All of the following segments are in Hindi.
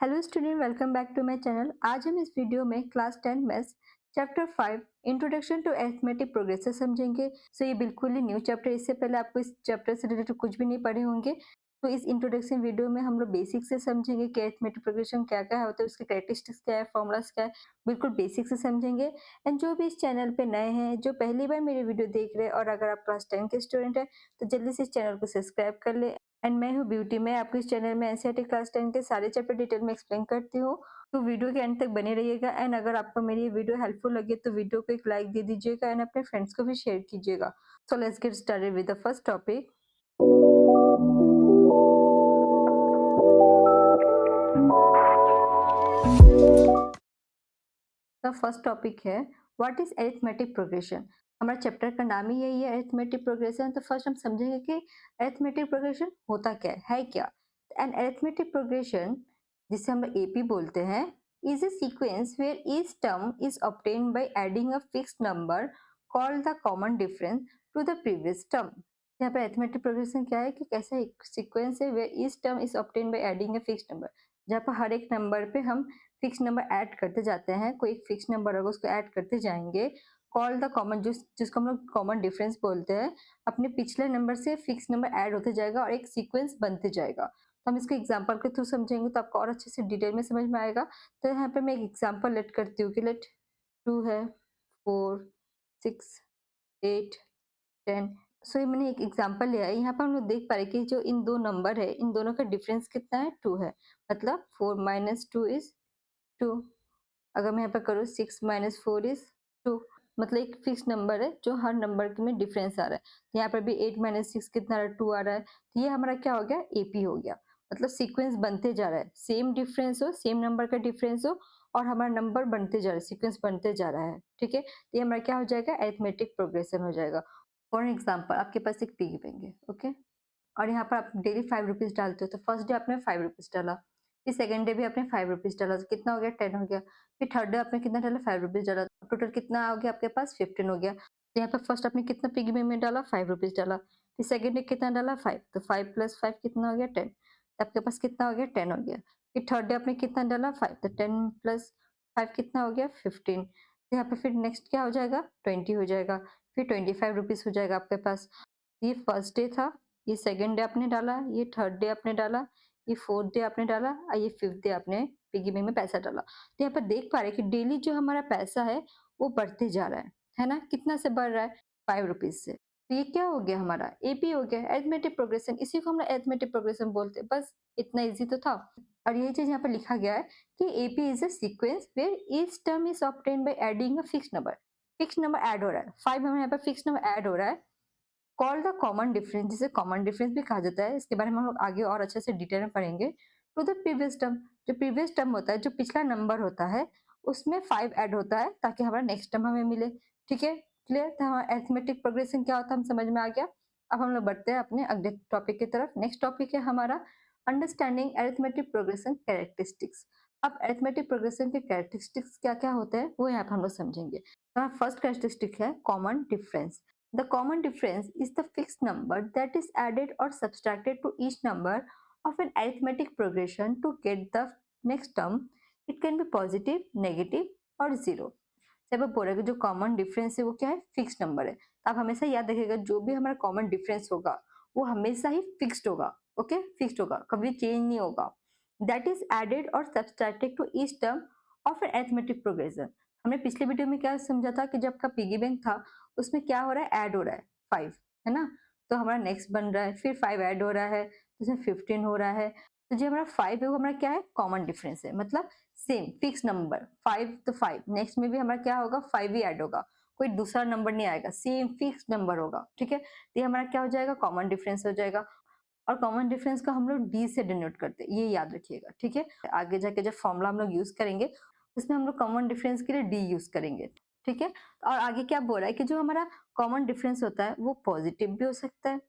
Hello student, welcome back to my channel. आज हम इस वीडियो में class 10 maths chapter 5 introduction to arithmetic progressions समझेंगे। ये बिल्कुल ही न्यू चैप्टर, इससे पहले आपको इस चैप्टर से रिलेटेड कुछ भी नहीं पढ़े होंगे। तो इस इंट्रोडक्शन वीडियो में हम लोग बेसिक से समझेंगे कि अरिथमेटिक प्रोग्रेशन क्या क्या होता है, उसके कैरेक्टरिस्टिक्स क्या है, फॉर्मूलाज क्या है, बिल्कुल बेसिक से समझेंगे। एंड जो भी इस चैनल पे नए हैं, जो पहली बार मेरी वीडियो देख रहे हैं, और अगर आप क्लास 10 के स्टूडेंट हैं तो जल्दी से इस चैनल को सब्सक्राइब कर ले। एंड मैं हूँ ब्यूटी। मैं आपको इस चैनल में एनसीईआरटी क्लास 10 के सारे चैप्टर डिटेल में एक्सप्लेन करती हूँ। तो वीडियो के एंड तक बने रहिएगा। एंड अगर आपको मेरी ये वीडियो हेल्पफुल लगे तो वीडियो को एक लाइक दे दीजिएगा एंड अपने फ्रेंड्स को भी शेयर कीजिएगा। So let's get started with the first topic. The first topic है व्हाट इज अरिथमेटिक प्रोग्रेशन। हमारा चैप्टर का नाम ही यही है, अरिथमेटिक प्रोग्रेशन। तो फर्स्ट हम समझेंगे कि अरिथमेटिक प्रोग्रेशन होता क्या है क्या। एन अरिथमेटिक प्रोग्रेशन, जिसे हम लोग एपी बोलते हैं, is a sequence where each term is obtained by adding a fixed number called the common difference to the previous term. यहाँ पर अरिथमेटिक प्रोग्रेशन क्या है कि कैसा एक सीक्वेंस है where each term is obtained by adding a fixed number, जहाँ पर हर एक नंबर पे हम फिक्स नंबर ऐड करते जाते हैं। कोई एक फिक्स नंबर होगा उसको ऐड करते जाएंगे। कॉल द कॉमन, जिसको हम लोग कॉमन डिफरेंस बोलते हैं। अपने पिछले नंबर से फिक्स नंबर ऐड होते जाएगा और एक सीक्वेंस बनते जाएगा। तो हम इसको एग्जांपल के थ्रू समझेंगे तो आपको और अच्छे से डिटेल में समझ में आएगा। तो यहाँ पे मैं एक एग्जांपल लेट करती हूँ कि लेट 2 है, 4, 6, 8, 10। सो ये मैंने एक एग्जांपल लिया है। यहाँ पर हम लोग देख पा रहे हैं कि जो इन दो नंबर है, इन दोनों का डिफरेंस कितना है, 2 है। मतलब 4 माइनस 2 इज 2। अगर मैं यहाँ पे करूँ 6 माइनस 4 इज 2। मतलब एक फिक्स नंबर है जो हर नंबर में डिफरेंस आ रहा है। तो यहाँ पर भी 8 माइनस 6 कितना आ रहा है, 2 आ रहा है। तो ये हमारा क्या हो गया, एपी हो गया। मतलब सीक्वेंस बनते जा रहा है, सेम डिफरेंस हो, सेम नंबर का डिफरेंस हो, और हमारा नंबर बनते जा रहा है, सीक्वेंस बनते जा रहा है। ठीक है, तो ये हमारा क्या हो जाएगा, अरिथमेटिक प्रोग्रेशन हो जाएगा। फॉर एग्जाम्पल, आपके पास एक पिगी बैंक है, ओके, और यहाँ पर आप डेली 5 रुपीज डालते हो। तो फर्स्ट डे आपने 5 रुपीज डाला, फिर सेकंड डे भी आपने 5 रुपीज डाला, तो कितना हो गया, 10 हो गया। फिर थर्ड डे आपने कितना डाला, 5 रुपीज डाला, टोटल कितना हो गया आपके पास, 15 हो गया। तो यहाँ पर फर्स्ट आपने कितना पिगी बैंक में डाला, 5 रुपीज डाला। फिर सेकंड डे कितना डाला, 5। तो 5 प्लस 5 कितना हो गया, 10। तो आपके पास कितना हो गया, 10 हो गया। फिर थर्ड डे आपने कितना डाला, 5। तो 10 प्लस 5 कितना हो गया, 15। तो यहाँ पे फिर नेक्स्ट क्या हो जाएगा, 20 हो जाएगा। फिर 25 रुपीज हो जाएगा आपके पास। ये फर्स्ट डे था, ये सेकंड डे आपने डाला, ये थर्ड डे आपने डाला, ये फोर्थ डे आपने डाला, और ये फिफ्थ डे आपने पिगी बैंक में पैसा डाला। तो यहाँ पर देख पा रहे हैं कि डेली जो हमारा पैसा है वो बढ़ते जा रहा है ना। कितना से बढ़ रहा है, 5 रुपीज से। तो ये क्या हो गया, हमारा एपी हो गया, अरिथमेटिक प्रोग्रेशन। इसी को हम अरिथमेटिक प्रोग्रेशन बोलते हैं। बस इतना इजी तो था। और यही चीज यहाँ पर लिखा गया है कि AP is a sequence where each term is obtained by adding a fixed number. Fix number add हो रहा है, 5 हमें यहाँ पर फिक्स नंबर ऐड हो रहा है, कॉल द कॉमन डिफरेंस, जिसे कॉमन डिफरेंस भी कहा जाता है। इसके बारे में हम लोग आगे और अच्छे से डिटेल में पढ़ेंगे। टू द प्रीवियस टर्म, जो प्रीवियस टर्म होता है, जो पिछला नंबर होता है, उसमें 5 ऐड होता है ताकि हमारा नेक्स्ट टर्म हमें मिले। ठीक है, क्लियर था। हमारा अरिथमेटिक प्रोग्रेशन क्या होता है हम समझ में आ गया। अब हम लोग बढ़ते हैं अपने अगले टॉपिक की तरफ। नेक्स्ट टॉपिक है हमारा अंडरस्टैंडिंग अरिथमेटिक प्रोग्रेशन कैरेक्टरिस्टिक्स। अब अरिथमेटिक प्रोग्रेशन के कैरेक्टरिस्टिक्स क्या क्या होते हैं वो यहाँ पर हम लोग समझेंगे। फर्स्ट कैरेक्टरिस्टिक है common difference. The common difference is the fixed number that is added or subtracted to each number of an arithmetic progression to get the next term. It can be positive, negative और zero. जब आप बोल रहे हो कि जो कॉमन डिफरेंस है वो क्या है, फिक्स नंबर है। तो आप हमेशा याद रखिएगा जो भी हमारा कॉमन डिफरेंस होगा वो हमेशा ही फिक्स्ड होगा। ओके, फिक्स्ड होगा, कभी चेंज नहीं होगा। दैट इज एडेड और subtracted to each term of an arithmetic progression. हमने पिछले वीडियो में क्या समझा था कि जब का पिगी बैंक था उसमें क्या हो रहा है, ऐड हो रहा है 5, है ना। तो हमारा नेक्स्ट बन रहा है, फिर 5 ऐड हो रहा है, तो इसमें 15 हो रहा है। तो जो हमारा 5 है वो हमारा क्या है, कॉमन डिफरेंस है। मतलब सेम फिक्स नंबर 5, तो 5 नेक्स्ट में भी हमारा क्या होगा, 5 ही ऐड होगा, कोई दूसरा नंबर नहीं आएगा, सेम फिक्स नंबर होगा। ठीक है, तो ये हमारा क्या हो जाएगा, कॉमन डिफरेंस हो जाएगा। और कॉमन डिफरेंस को हम लोग डी से डिनोट करते हैं, ये याद रखिएगा। ठीक है, आगे जाके जब फॉर्मूला हम लोग यूज करेंगे उसमें हम लोग कॉमन डिफरेंस के लिए डी यूज करेंगे। ठीक है, और आगे क्या बोल रहा है कि जो हमारा कॉमन डिफरेंस होता है वो पॉजिटिव भी हो सकता है,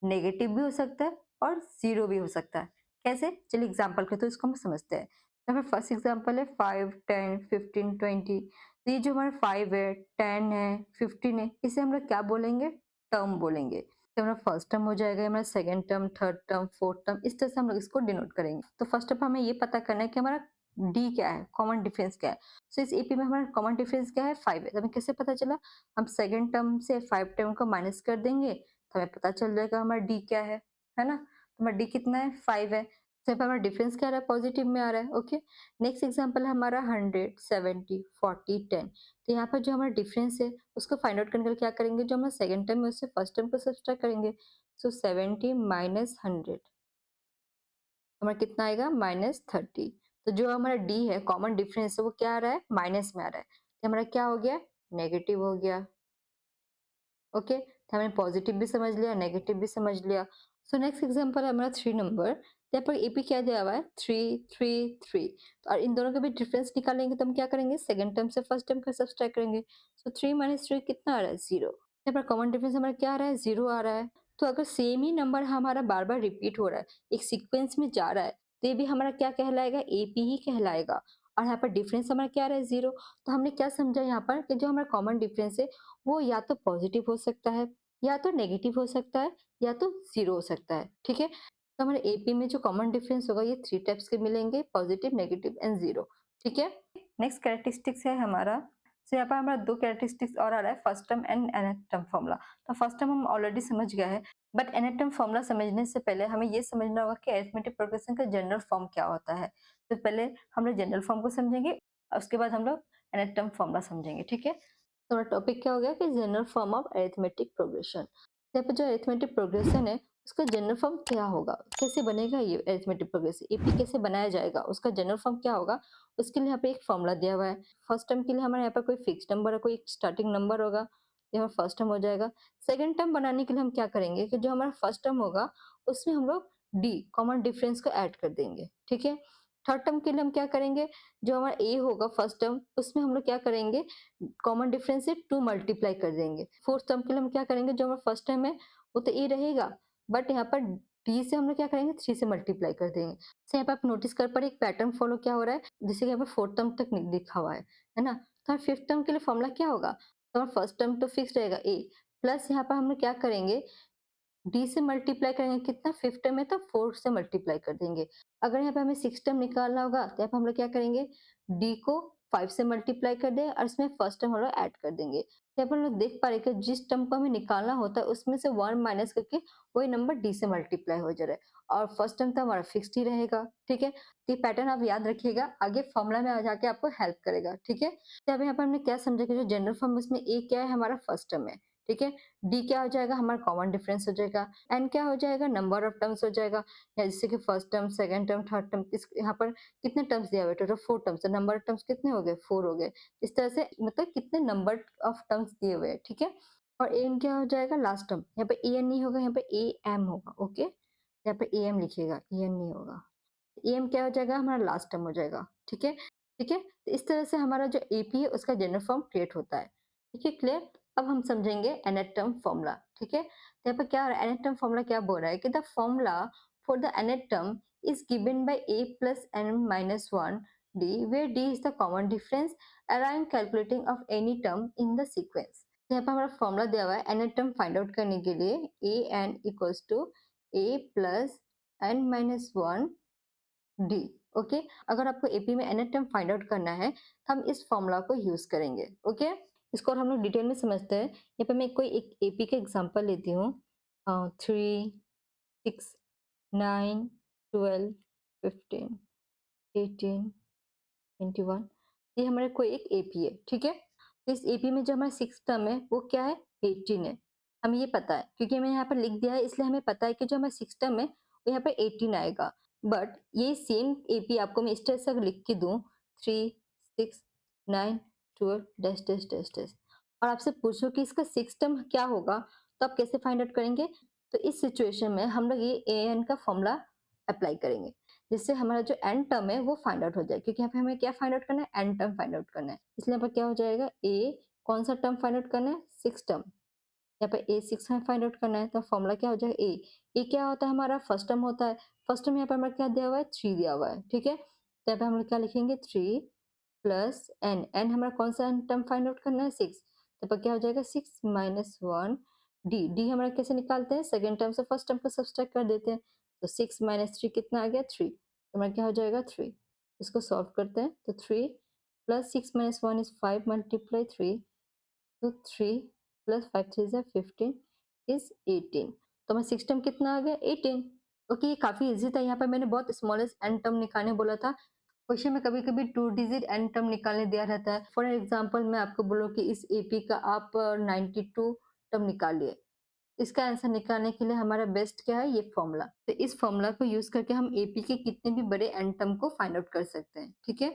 नेगेटिव भी हो सकता है, और जीरो भी हो सकता है। कैसे, चलिए एग्जाम्पल के तो इसको हम समझते हैं। तो फर्स्ट एग्जाम्पल है 5, 10, 15, 20। तो ये जो हमारा 5 है, 10 है, 15 है, इसे हम लोग क्या बोलेंगे, टर्म बोलेंगे। तो हमारा फर्स्ट टर्म हो जाएगा, हमारा second term, third term, fourth term, इस तरह से हम लोग इसको डिनोट करेंगे। तो फर्स्ट ऑफ हमें ये पता करना है कि हमारा डी क्या है, कॉमन डिफरेंस क्या है। सो इस एपी में हमारा कॉमन डिफरेंस क्या है, 5 है। तो हमें कैसे पता चला, हम सेकंड टर्म से 5 टर्म को माइनस कर देंगे तो हमें पता चल जाएगा हमारा डी क्या है ना। तो हमारा डी कितना है, 5 है। सिर्फ हमारा डिफरेंस क्या आ रहा है, पॉजिटिव में आ रहा है। ओके, नेक्स्ट एग्जाम्पल है हमारा 100, 70, 40, 10। तो यहाँ पर जो हमारा डिफरेंस है उसको फाइंड आउट करने के लिए क्या करेंगे, जो हमारा सेकंड टर्म है उससे फर्स्ट टर्म को सब्सट्रैक्ट करेंगे। सो 70 माइनस 100 हमारा कितना आएगा, -30। तो जो हमारा डी है, कॉमन डिफरेंस है, वो क्या आ रहा है, माइनस में आ रहा है। तो हमारा क्या हो गया, नेगेटिव हो गया। ओके, तो हमने पॉजिटिव भी समझ लिया, नेगेटिव भी समझ लिया। सो नेक्स्ट एग्जांपल है हमारा 3 नंबर। यहाँ पर एपी क्या दिया हुआ है, 3 3 3। तो और इन दोनों का भी डिफरेंस निकालेंगे तो हम क्या करेंगे, सेकंड टर्म से फर्स्ट टर्म का सब्सट्रैक्ट करेंगे। सो 3 माइनस 3 कितना आ रहा है, 0। यहाँ पर कॉमन डिफरेंस हमारा क्या आ रहा है, 0 आ रहा है। तो अगर सेम ही नंबर हमारा बार बार रिपीट हो रहा है, एक सीक्वेंस में जा रहा है, तो ये भी हमारा क्या कहलाएगा, एपी ही कहलाएगा। और यहाँ पर डिफरेंस हमारा क्या आ रहा है, 0। तो हमने क्या समझा यहाँ पर कि जो हमारा कॉमन डिफरेंस है वो या तो पॉजिटिव हो सकता है, या तो नेगेटिव हो सकता है, या तो जीरो हो सकता है। ठीक है, तो हमारे एपी में जो कॉमन डिफरेंस होगा ये 3 टाइप्स के मिलेंगे, पॉजिटिव, नेगेटिव एंड जीरो। ठीक है, नेक्स्ट कैरेक्टरिस्टिक्स है हमारा। तो यहाँ पर हमारा 2 कैरेक्टरिस्टिक्स और आ रहा है, first term and nth term formula. तो फर्स्ट टर्म हम ऑलरेडी समझ गया है, बट nth टर्म फॉर्मूला समझने से पहले हमें ये समझना होगा कि अरिथमेटिक प्रोग्रेशन का जनरल फॉर्म क्या होता है। तो पहले हम लोग जनरल फॉर्म को समझेंगे, उसके बाद हम लोग nth टर्म फॉर्मूला समझेंगे। ठीक है, तो हमारा टॉपिक क्या हो गया कि general form of arithmetic progression. यहाँ पे जो अरिथमेटिक प्रोग्रेशन है उसका जनरल फॉर्म क्या होगा, कैसे बनेगा ये अरिथमेटिक प्रोग्रेशन, एपी कैसे बनाया जाएगा, उसका जनरल फॉर्म क्या होगा, उसके लिए यहाँ पे एक फॉर्मूला दिया हुआ है। फर्स्ट टर्म के लिए हमारे यहाँ पर कोई फिक्स नंबर है, कोई स्टार्टिंग नंबर होगा, ये हमारा फर्स्ट टर्म हो जाएगा। सेकंड टर्म बनाने के लिए हम क्या करेंगे कि जो हमारा फर्स्ट टर्म होगा उसमें हम लोग डी, कॉमन डिफरेंस को ऐड कर देंगे। ठीक है, थर्ड टर्म के लिए हम क्या करेंगे, जो हमारा ए होगा फर्स्ट टर्म उसमें हम लोग क्या करेंगे, कॉमन डिफरेंस से 2 मल्टीप्लाई कर देंगे। फोर्थ टर्म के लिए हम क्या करेंगे, जो हमारा फर्स्ट टर्म है वो तो ए रहेगा, बट यहाँ पर डी से हम लोग क्या करेंगे, 3 से मल्टीप्लाई कर देंगे। तो यहाँ पे आप नोटिस कर पा रहे एक पैटर्न फॉलो क्या हो रहा है, जैसे कि यहाँ पे फोर्थ टर्म तक लिखा हुआ है ना। तो फिफ्थ टर्म के लिए फॉर्मूला क्या होगा, तो फर्स्ट टर्म तो फिक्स रहेगा ए, प्लस यहाँ पर हम लोग क्या करेंगे, डी से मल्टीप्लाई करेंगे कितना, फिफ्थ टर्म है तो 4 से मल्टीप्लाई कर देंगे। अगर यहाँ पे हमें सिक्स टर्म निकालना होगा तो यहाँ पे हम लोग क्या करेंगे, डी को 5 से मल्टीप्लाई कर दें और इसमें फर्स्ट टर्म हम लोग ऐड कर देंगे। तो यहाँ पर हम लोग देख पा रहे हैं कि जिस टर्म को हमें निकालना होता है उसमें से 1 माइनस करके वही नंबर डी से मल्टीप्लाई हो जा रहा है और फर्स्ट टर्म तो हमारा फिक्स्ड ही रहेगा। ठीक है, तो ये पैटर्न आप याद रखिएगा, आगे फॉर्मूला में आ जाके आपको हेल्प करेगा। ठीक है, तो अब यहाँ पर हमने क्या समझा कि जो जनरल फॉर्म उसमें ए क्या है, हमारा फर्स्ट टर्म है। ठीक है, डी क्या हो जाएगा, हमारा कॉमन डिफरेंस हो जाएगा, एन क्या हो जाएगा, नंबर ऑफ टर्म्स हो जाएगा, या जैसे कि first term, second term, third term, इस यहाँ पर कितने टर्म्स दिया हुआ है, टोटल 4 टर्म्स, तो नंबर ऑफ टर्म्स कितने हो गए, 4 हो गए। इस तरह से मतलब कितने नंबर ऑफ टर्म्स दिए हुए हैं। ठीक है, और एन क्या हो जाएगा, लास्ट टर्म, यहाँ पे ए एन नहीं होगा, यहाँ पे ए एम होगा। ओके, यहाँ पे ए एम लिखिएगा, ए एन नहीं होगा। एम क्या हो जाएगा, हमारा लास्ट टर्म हो जाएगा। ठीक है, ठीक है, तो इस तरह से हमारा जो एपी है उसका जनरल फॉर्म क्रिएट होता है। ठीक है, क्लियर। अब हम समझेंगे nth टर्म फॉर्मूला। ठीक है, तो यहाँ पर क्या nth टर्म फॉर्मूला क्या बोल रहा है कि the formula for the nth term is given by a plus n minus 1 d where d is the common difference around calculating of any term in the sequence। तो यहाँ पर हमारा फॉर्मूला दिया हुआ है nth टर्म फाइंड आउट करने के लिए, a n equals to a plus n minus 1 D. Okay, अगर आपको एपी में nth टर्म फाइंड आउट करना है तो हम इस फॉर्मूला को यूज करेंगे। ओके, इसको और हम लोग डिटेल में समझते हैं। यहाँ पे मैं कोई एक एपी का एग्जांपल लेती हूँ, 3 6 9 12 15 18 21। ये हमारे कोई एक एपी है। ठीक है, तो इस एपी में जो हमारा सिक्स टर्म है वो क्या है, 18 है। हमें ये पता है क्योंकि हमें यहाँ पर लिख दिया है, इसलिए हमें पता है कि जो हमारा सिक्स टर्म है वो यहाँ पे 18 आएगा। बट ये सेम एपी आपको मैं इस तरह से अगर लिख के दूं, 3 6 9 12 डैश डैश डैश डैश, और आपसे पूछो कि इसका सिक्स टर्म क्या होगा, तो आप कैसे फाइंड आउट करेंगे। तो इस सिचुएशन में हम लोग ये ए एन का फॉर्मूला अप्लाई करेंगे, जिससे हमारा जो एन टर्म है वो फाइंड आउट हो जाए, क्योंकि यहाँ पे हमें क्या फाइंड आउट करना है, एन टर्म फाइंड आउट करना है। इसलिए यहाँ पर क्या हो जाएगा, ए कौन सा टर्म फाइंड आउट करना है, सिक्स टर्म। यहाँ पे ए सिक्स में फाइंड आउट करना है, तो फॉर्मूला क्या हो जाएगा, ए क्या होता है, हमारा फर्स्ट टर्म होता है। फर्स्ट टर्म यहाँ पर हमारा क्या दिया हुआ है, 3 दिया हुआ है। ठीक है, तो यहाँ पे हम लोग क्या लिखेंगे, 3 प्लस एन, एन हमारा कौन सा टर्म फाइंड आउट करना है, सिक्स। तो यहाँ पर क्या हो जाएगा, 6 माइनस 1 डी हमारा कैसे निकालते हैं, सेकेंड टर्म से फर्स्ट टर्म को सब्सट्रैक्ट कर देते हैं। तो 6 माइनस 3 कितना आ गया, 3। तो हमारा क्या हो जाएगा, 3। इसको सॉल्व करते हैं तो 3 प्लस 6 माइनस 1 इज 5 मल्टीप्लाई 3। तो 3 प्लस 5 3 इज 15 इज 18। तो हमारा सिक्स टर्म कितना आ गया, 18। ओके, ये काफी इजी था। यहाँ पर मैंने बहुत स्मॉलेस्ट एन टर्म निकालने बोला था। क्वेश्चन में कभी कभी 2 डिजिट एन टर्म निकालने दिया रहता है। फॉर एग्जाम्पल मैं आपको बोलूँ कि इस एपी का आप 92 टर्म निकालिए। इसका आंसर निकालने के लिए हमारा बेस्ट क्या है, ये फॉर्मूला। तो इस फॉर्मूला को यूज करके हम एपी के कितने भी बड़े एन टर्म को फाइंड आउट कर सकते हैं। ठीक है,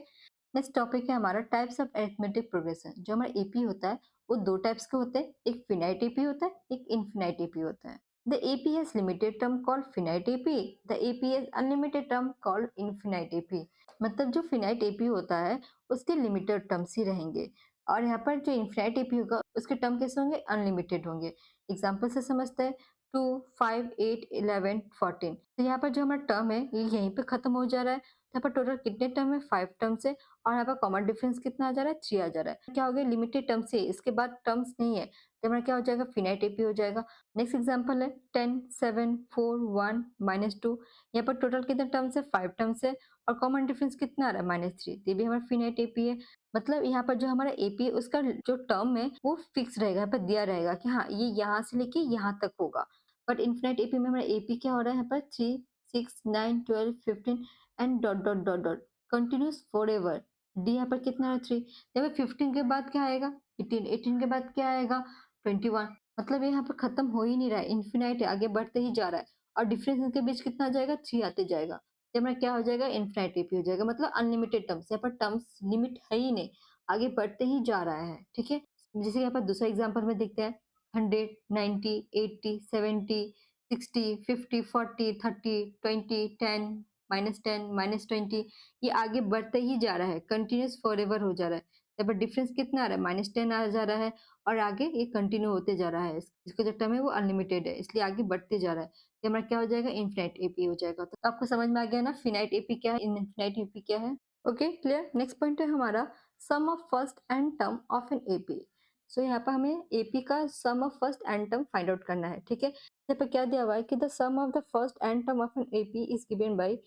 नेक्स्ट टॉपिक है हमारा टाइप्स ऑफ अरिथमेटिक प्रोग्रेशन। जो हमारा एपी होता है वो दो टाइप्स के होते हैं, एक फिनाइट एपी होता है, एक इनफिनाइट एपी होता है। The AP has limited term called finite AP, the AP has unlimited term called infinite AP. मतलब जो फिनाइट एपी होता है उसके लिमिटेड टर्म्स ही रहेंगे, और यहाँ पर जो इनफिनाइट एपी होगा उसके टर्म कैसे होंगे, अनलिमिटेड होंगे। एग्जाम्पल से समझते हैं, 2 5 8 11 14। तो यहाँ पर जो हमारा टर्म है ये यहीं पे खत्म हो जा रहा है। यहाँ पर टोटल कितने टर्म है, 5 टर्म्स है, और यहाँ पर कॉमन डिफरेंस कितना आ जा रहा है, 3 आ जा रहा है। क्या हो गया, लिमिटेड टर्म्स है, इसके बाद टर्म्स नहीं है, तो हमारा क्या हो जाएगा, फिनाइट एपी हो जाएगा। नेक्स्ट एग्जांपल है 10 7 4 1 -2। यहाँ पर टोटल कितने टर्म्स है, 5 टर्म्स है, और कॉमन डिफरेंस कितना आ रहा है, -3। ये भी हमारा फिनाइट एपी है। मतलब यहाँ पर जो हमारा एपी है उसका जो टर्म है वो फिक्स रहेगा, यहाँ पर दिया रहेगा कि हाँ ये यहाँ से लेके यहाँ तक होगा। बट इनफिनाइट एपी में हमारा एपी क्या हो रहा है, यहाँ पर 3 6 9 12 15 and dot dot dot dot continuous for ever. D यहाँ पर कितना है, 3। यहाँ पर 15 के बाद क्या आएगा, 18। 18 के बाद क्या आएगा, 21। मतलब यहाँ पर खत्म हो ही नहीं रहा है, इन्फिनाइट है, आगे बढ़ते ही जा रहा है। और डिफरेंस इनके बीच कितना आ जाएगा, 3 आते जाएगा। तो हमारा क्या हो जाएगा, इन्फिनाइट एपी हो जाएगा। मतलब अनलिमिटेड टर्म्स, यहाँ पर टर्म्स लिमिट है ही नहीं, आगे बढ़ते ही जा रहा है। ठीक है, जैसे यहाँ पर दूसरा एग्जाम्पल में देखते हैं, 100 90 80 70 60 50 40 30 20 10 -10 -20। ये आगे बढ़ते ही जा रहा है, कंटिन्यूस फॉरएवर हो जा रहा है। यहाँ पर डिफरेंस कितना आ रहा है, -10 आ जा रहा है, और आगे ये कंटिन्यू होते जा रहा है। इसका जो टर्म है वो अनलिमिटेड है, इसलिए आगे बढ़ते जा रहा है। तो हमारा क्या हो जाएगा, इनफिनाइट एपी हो जाएगा। तो आपको समझ में आ गया ना, फिनाइट एपी क्या है, इनफिनाइट एपी क्या है। Okay, clear. नेक्स्ट पॉइंट है हमारा sum of first and term of an AP. So यहाँ पर हमें एपी का sum of first and term find out करना है। ठीक है, यहाँ पे क्या दिया हुआ है कि the sum of the first and term of an AP is given by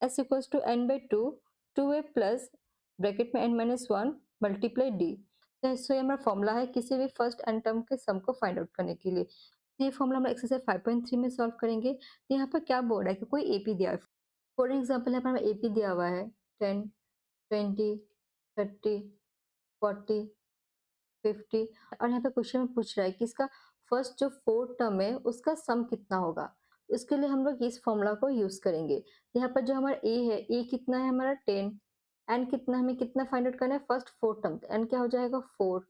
s equals to n by 2 2a plus bracket में n minus 1 multiply D. So ये हमारा फॉर्मूला है किसी भी फर्स्ट एंड टर्म के सम को फाइंड आउट करने के लिए। तो ये फॉर्मूला हम एक्सरसाइज 5.3 में सॉल्व करेंगे। तो यहाँ पर क्या बोल रहा है कि कोई एपी दिया है। फॉर एग्जाम्पल यहाँ पर हमें एपी दिया हुआ है 10 20 30 40 50, और यहाँ पे क्वेश्चन में पूछ रहा है कि इसका फर्स्ट जो फोर्थ टर्म है उसका सम कितना होगा। इसके लिए हम लोग इस फॉर्मूला को यूज करेंगे। यहाँ पर जो हमारा ए है, ए कितना है हमारा 10, एन कितना, हमें कितना फाइंड आउट करना है, फर्स्ट फोर्थ टर्म, एन क्या हो जाएगा 4।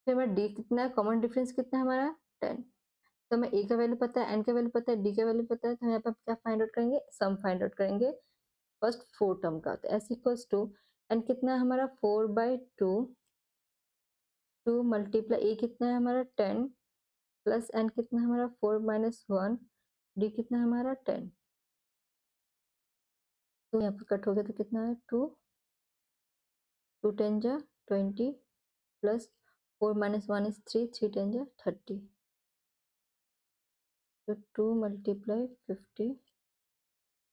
फिर हमारा डी कितना है, कॉमन डिफरेंस कितना है हमारा 10। तो हमें ए का वैल्यू पता है, एन का वैल्यू पता है, डी का वैल्यू पता है, तो हम यहाँ पर क्या फाइंड आउट करेंगे, सम फाइंड आउट करेंगे फर्स्ट फोर्थ टर्म का। तो एस इक्वल्स टू एन कितना है हमारा 4/2 2 मल्टीप्लाई ए कितना है हमारा 10 प्लस एन कितना है हमारा 4 माइनस 1, डी कितना है हमारा 10। तो यहाँ पर कट हो गया तो कितना है 2 2 10 जा 20 प्लस 4 माइनस 1 इज 3 3 10 जा 30। तो 2 मल्टीप्लाई 50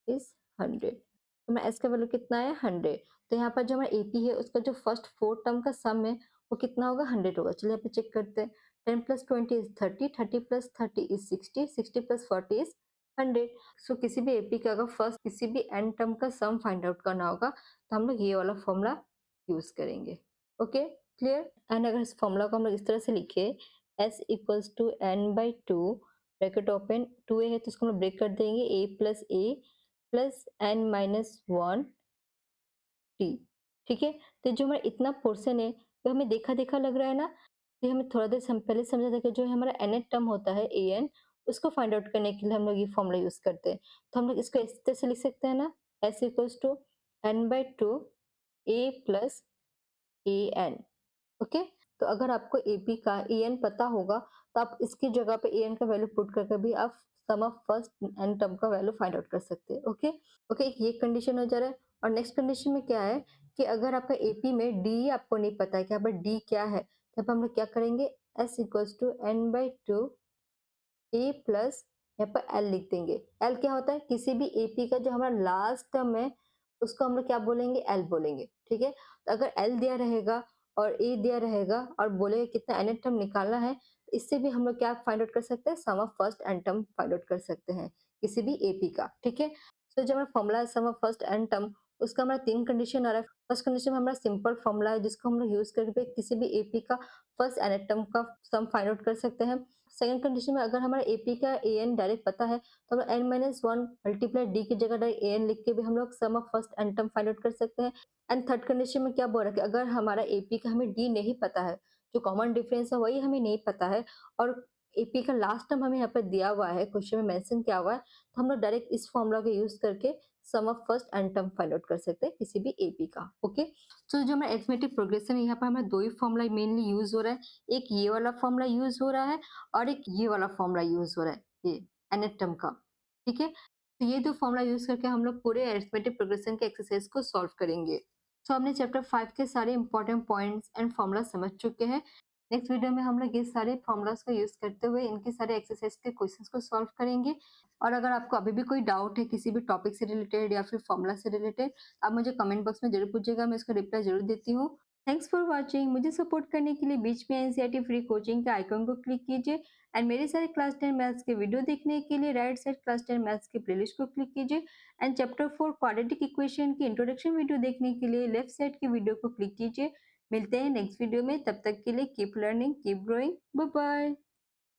इज 100। तो मैं एस का वैल्यू कितना है 100। तो यहाँ पर जो हमारा एपी है उसका जो फर्स्ट फोर टर्म का सम है वो कितना होगा, 100 होगा। चलिए यहाँ पे चेक करते हैं। 10 plus 20 is 30, 30 plus 30 is 60, 60 plus 40 is 100। सो किसी भी एपी का अगर फर्स्ट किसी भी एन टर्म का सम फाइंड आउट करना होगा तो हम लोग ये वाला फॉर्मूला यूज करेंगे। Okay, clear. एंड अगर इस फॉर्मूला को हम लोग इस तरह से लिखे, S equals to N by two, bracket open, 2a है तो इसको हम लोग ब्रेक कर देंगे, a plus A plus N minus 1 T. ठीक है, तो जो हमारा इतना पोर्शन है तो हमें देखा देखा लग रहा है ना। तो हमें थोड़ा देर हम पहले समझा था कि जो हमारा एन टर्म होता है ए एन, उसको फाइंड आउट करने के लिए हम लोग ये फॉर्मूला यूज करते हैं। तो हम लोग इसको इस तरह से लिख सकते हैं ना, S equals to N by two A plus A N. Okay, तो अगर आपको एपी का ए एन पता होगा तो आप इसकी जगह पे ए एन का वैल्यू पुट करके भी आप सम ऑफ फर्स्ट एन टर्म का वैल्यू फाइंड आउट कर सकते हैं। ओके ओके, ये कंडीशन हो जा रहा है। और नेक्स्ट कंडीशन में क्या है कि अगर आपका एपी में डी आपको नहीं पता है कि यहाँ पर डी क्या है, तो हम लोग क्या करेंगे, S equals to N by two A plus यहाँ पर एल लिख देंगे। एल क्या होता है? किसी भी एपी का जो हमारा लास्ट टर्म है उसको हम लोग क्या बोलेंगे? एल बोलेंगे, ठीक है? तो अगर एल दिया रहेगा और ए दिया रहेगा और बोलेगा कितना nth टर्म निकालना है, तो इससे भी हम लोग क्या फाइंड आउट कर सकते हैं? Sum of first n term find out कर सकते हैं किसी भी एपी का, ठीक है? तो जो हमारा फॉर्मूला है सम ऑफ फर्स्ट एन टर्म, उसका हमारा 3 कंडीशन आ रहा है। फर्स्ट कंडीशन में हमारा सिंपल फॉर्मूला है जिसको हम लोग यूज़ करके किसी भी एपी का फर्स्ट nth टर्म का सम फाइंड आउट कर सकते हैं। सेकंड कंडीशन में अगर हमारा एपी का एन डायरेक्ट पता है तो हम n minus one multiply d की जगह डायरेक्ट एन लिख के भी हम लोग sum of first n term find out कर सकते हैं। एंड थर्ड कंडीशन में क्या बोल रहा है कि अगर हमारा एपी का हमें डी नहीं पता है, जो कॉमन डिफरेंस है वही हमें नहीं पता है और एपी का लास्ट टर्म हमें यहाँ पर दिया हुआ है, क्वेश्चन में मेंशन किया हुआ है, तो हम लोग डायरेक्ट इस फॉर्मूला का यूज करके sum of first n term find out कर सकते हैं किसी भी एपी का। ओके, तो जो हमारा अरिथमेटिक प्रोग्रेशन है यहाँ पर हमारा दो ही फॉर्मूला मेनली यूज हो रहा है। एक ये वाला फॉर्मूला यूज हो रहा है और एक ये वाला फॉर्मूला यूज हो रहा है, ये nth टर्म का, ठीक है? तो ये दो फॉर्मूला यूज करके हम लोग पूरे अरिथमेटिक प्रोग्रेशन के एक्सरसाइज को सॉल्व करेंगे। तो हमने चैप्टर 5 के सारे इंपॉर्टेंट पॉइंट्स एंड फॉर्मूला समझ चुके हैं। नेक्स्ट वीडियो में हम लोग ये सारे फॉर्मूलाज को यूज करते हुए इनके सारे एक्सरसाइज के क्वेश्चंस को सॉल्व करेंगे। और अगर आपको अभी भी कोई डाउट है किसी भी टॉपिक से रिलेटेड या फिर फॉर्मूला से रिलेटेड, आप मुझे कमेंट बॉक्स में जरूर पूछिएगा, मैं इसका रिप्लाई जरूर देती हूँ। Thanks for watching. मुझे सपोर्ट करने के लिए बीच में एनसीईआरटी फ्री कोचिंग के आइकन को क्लिक कीजिए एंड मेरे सारे क्लास 10 मैथ्स के वीडियो देखने के लिए राइट साइड क्लास 10 मैथ्स के प्लेलिस्ट को क्लिक कीजिए एंड चैप्टर 4 क्वाड्रेटिक इक्वेशन की इंट्रोडक्शन वीडियो देखने के लिए लेफ्ट साइड के वीडियो को क्लिक कीजिए। मिलते हैं नेक्स्ट वीडियो में, तब तक के लिए keep learning keep growing, bye bye.